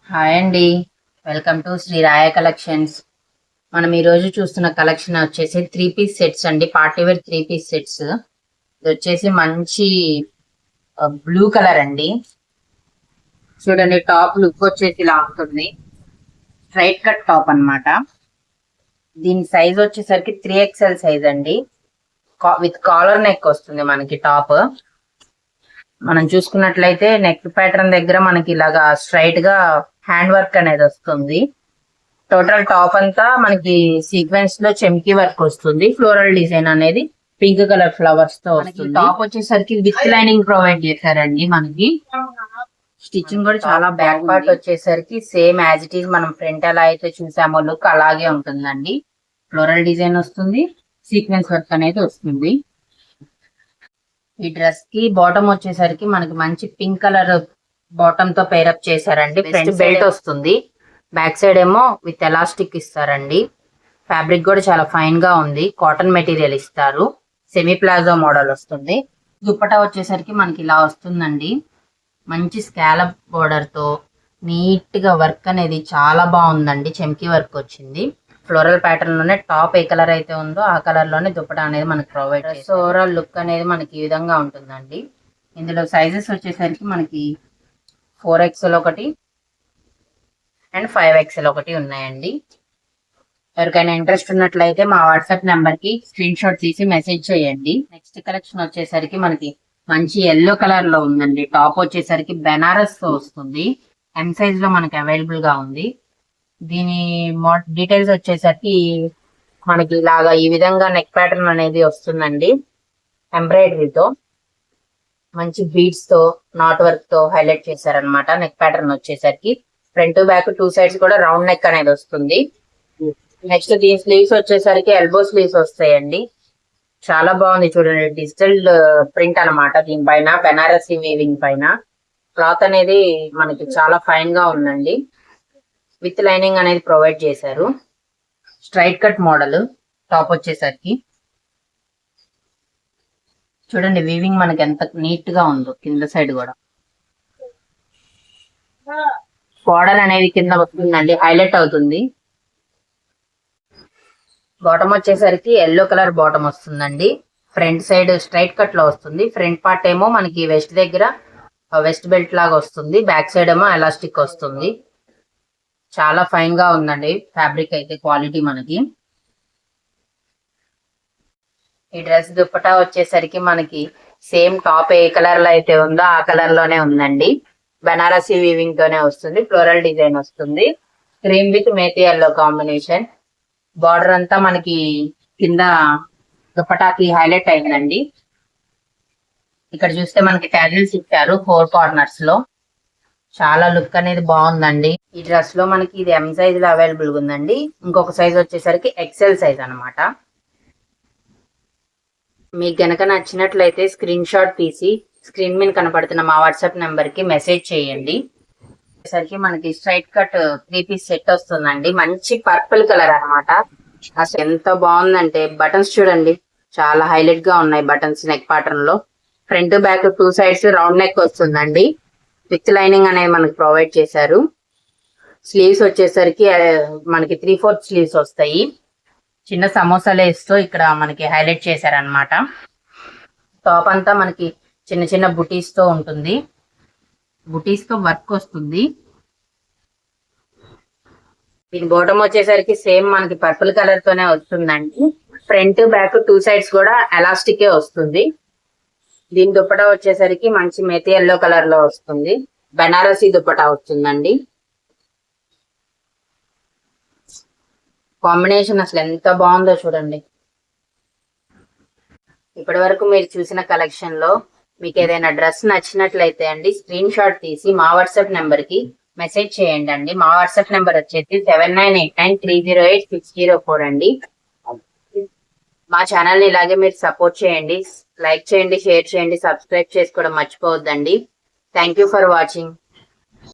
Hi అండి. Welcome to Shri రాయ collections. మనం ఈరోజు చూస్తున్న కలెక్షన్ వచ్చేసి 3 పీస్ సెట్స్ అండి. Partywear 3 piece sets. ఇది వచ్చేసి మంచి బ్లూ కలర్ అండి. చూడండి, టాప్ లుక్ వచ్చేసి ఇలా ఉంటుంది. స్ట్రైట్ కట్ టాప్ అన్నమాట. దీని సైజ్ వచ్చేసరికి 3XL సైజ్ అండి. విత్ కాలర్ నెక్ వస్తుంది మనకి టాప్. మనం చూసుకున్నట్లయితే నెక్ ప్యాటర్న్ దగ్గర మనకి ఇలాగా స్ట్రైట్ గా హ్యాండ్ వర్క్ అనేది వస్తుంది. టోటల్ టాప్ అంతా మనకి సీక్వెన్స్ లో చెమ్కీ వర్క్ వస్తుంది. ఫ్లోరల్ డిజైన్ అనేది పింక్ కలర్ ఫ్లవర్స్ తో వస్తుంది. టాప్ వచ్చేసరికి విత్ లైనింగ్ ప్రొవైడ్ చేశారండి. మనకి స్టిచ్చింగ్ కూడా చాలా బ్యాక్ పార్ట్ వచ్చేసరికి సేమ్ యాజ్ ఇట్ ఈస్ మనం ఫ్రంట్ ఎలా అయితే చూసామో లుక్ అలాగే ఉంటుందండి. ఫ్లోరల్ డిజైన్ వస్తుంది, సీక్వెన్స్ వర్క్ అనేది వస్తుంది. ఈ డ్రెస్ కి బాటమ్ వచ్చేసరికి మనకి మంచి పింక్ కలర్ బాటమ్ తో పేరప్ చేశారండి. ఫ్రంట్ బెల్ట్ వస్తుంది, బ్యాక్ సైడ్ ఏమో విత్ ఎలాస్టిక్ ఇస్తారండి. ఫ్యాబ్రిక్ కూడా చాలా ఫైన్ గా ఉంది. కాటన్ మెటీరియల్ ఇస్తారు. సెమీ ప్లాజో మోడల్ వస్తుంది. దుప్పటా వచ్చేసరికి మనకి ఇలా వస్తుందండి. మంచి స్కాలప్ బోర్డర్ తో నీట్ గా వర్క్ అనేది చాలా బాగుందండి. చెమ్కీ వర్క్ వచ్చింది. ఫ్లోరల్ ప్యాటర్న్ లోనే టాప్ ఏ కలర్ అయితే ఉందో ఆ కలర్ లోనే దుప్పటా అనేది మనకి ప్రొవైడ్ చేస్తారు. ఓవరాల్ లుక్ అనేది మనకి ఈ విధంగా ఉంటుందండి. ఇందులో సైజెస్ వచ్చేసరికి మనకి 4XL ఒకటి అండ్ 5XL ఒకటి ఉన్నాయండి. ఎవరికైనా ఇంట్రెస్ట్ ఉన్నట్లయితే మా వాట్సాప్ నెంబర్ కి స్క్రీన్ షాట్ తీసి మెసేజ్ చేయండి. నెక్స్ట్ కలెక్షన్ వచ్చేసరికి మనకి మంచి ఎల్లో కలర్ లో ఉందండి. టాప్ వచ్చేసరికి బెనారస్ తో వస్తుంది. ఎం సైజ్ లో మనకి అవైలబుల్ గా ఉంది. దీని డీటెయిల్స్ వచ్చేసరికి మనకి ఇలాగా ఈ విధంగా నెక్ ప్యాటర్న్ అనేది వస్తుందండి. ఎంబ్రాయిడరీతో మంచి బీడ్స్ తో నాట్ వర్క్ తో హైలైట్ చేశారనమాట. నెక్ ప్యాటర్న్ వచ్చేసరికి ఫ్రంట్ బ్యాక్ 2 సైడ్స్ కూడా రౌండ్ నెక్ అనేది వస్తుంది. నెక్స్ట్ దీని స్లీవ్స్ వచ్చేసరికి ఎల్బో స్లీవ్స్ వస్తాయండి. చాలా బాగుంది చూడండి. డిజిటల్ ప్రింట్ అనమాట. దీనిపైన బెనారసీ వీవింగ్ పైన క్లాత్ అనేది మనకి చాలా ఫైన్ గా ఉందండి. విత్ లైనింగ్ అనేది ప్రొవైడ్ చేశారు. స్ట్రైట్ కట్ మోడల్ టాప్ వచ్చేసరికి చూడండి, వీవింగ్ మనకి ఎంత నీట్ గా ఉందో. కింద సైడ్ కూడా బార్డర్ అనేది కింద వస్తుందండి, హైలైట్ అవుతుంది. బాటమ్ వచ్చేసరికి ఎల్లో కలర్ బాటమ్ వస్తుందండి. ఫ్రంట్ సైడ్ స్ట్రైట్ కట్ లో వస్తుంది. ఫ్రంట్ పార్ట్ ఏమో మనకి వెస్ట్ దగ్గర వెస్ట్ బెల్ట్ లాగా వస్తుంది. బ్యాక్ సైడ్ ఏమో ఎలాస్టిక్ వస్తుంది. చాలా ఫైన్ గా ఉందండి ఫ్యాబ్రిక్ అయితే, క్వాలిటీ మనకి. ఈ డ్రెస్ దుప్పటా వచ్చేసరికి మనకి సేమ్ టాప్ ఏ కలర్ లో అయితే ఉందో ఆ కలర్ లోనే ఉందండి. బనారసి వీవింగ్ తోనే వస్తుంది. ఫ్లోరల్ డిజైన్ వస్తుంది. Cream with methi yellow combination. Border అంతా మనకి కింద దుప్పటాకి హైలైట్ అయిందండి. ఇక్కడ చూస్తే మనకి ట్యాజిల్స్ ఇచ్చారు 4 కార్నర్స్ లో. చాలా లుక్ అనేది బాగుందండి. ఈ డ్రెస్ లో మనకి ఇది ఎం సైజ్ లో అవైలబుల్ ఉందండి. ఇంకొక సైజ్ వచ్చేసరికి XL సైజ్ అనమాట. మీకు గనక నచ్చినట్లయితే స్క్రీన్ షాట్ తీసి స్క్రీన్ మీద కనపడుతున్న మా వాట్సాప్ నెంబర్ కి మెసేజ్ చేయండి. సరికి మనకి స్ట్రైట్ కట్ 3 పీస్ సెట్ వస్తుందండి. మంచి పర్పుల్ కలర్ అనమాట. అసలు ఎంత బాగుందంటే బటన్స్ చూడండి, చాలా హైలైట్ గా ఉన్నాయి బటన్స్ నెక్ ప్యాటర్న్ లో. Front back 2 sides round neck వస్తుందండి. విత్ లైనింగ్ అనేది మనకి ప్రొవైడ్ చేశారు. స్లీవ్స్ వచ్చేసరికి మనకి 3/4 స్లీవ్స్ వస్తాయి. చిన్న సమోసా లేస్ తో ఇక్కడ మనకి హైలైట్ చేశారనమాట. టాప్ అంతా మనకి చిన్న చిన్న బుటీస్ తో ఉంటుంది. బుటీస్ తో వర్క్ వస్తుంది. దీని బాటమ్ వచ్చేసరికి సేమ్ మనకి పర్పుల్ కలర్ తోనే వస్తుందండి. ఫ్రంట్ బ్యాక్ 2 సైడ్స్ కూడా ఎలాస్టిక్ వస్తుంది. దీని దుప్పటా వచ్చేసరికి మంచి మెతి ఎల్లో కలర్ లో వస్తుంది. బనారసి దుప్పటా వస్తుందండి. కాంబినేషన్ అసలు ఎంత బాగుందో చూడండి. ఇప్పటి వరకు మీరు చూసిన కలెక్షన్ లో మీకు ఏదైనా డ్రెస్ నచ్చినట్లయితే అండి స్క్రీన్ షాట్ తీసి మా వాట్సాప్ నెంబర్ కి మెసేజ్ చేయండి అండి. మా వాట్సాప్ నెంబర్ వచ్చేసి 7989308604 అండి. మా ఛానల్ ని ఇలాగే మీరు సపోర్ట్ చేయండి. లైక్ చేయండి, షేర్ చేయండి, సబ్స్క్రైబ్ చేసుకోవడం మర్చిపోవద్దండి. Thank you for watching.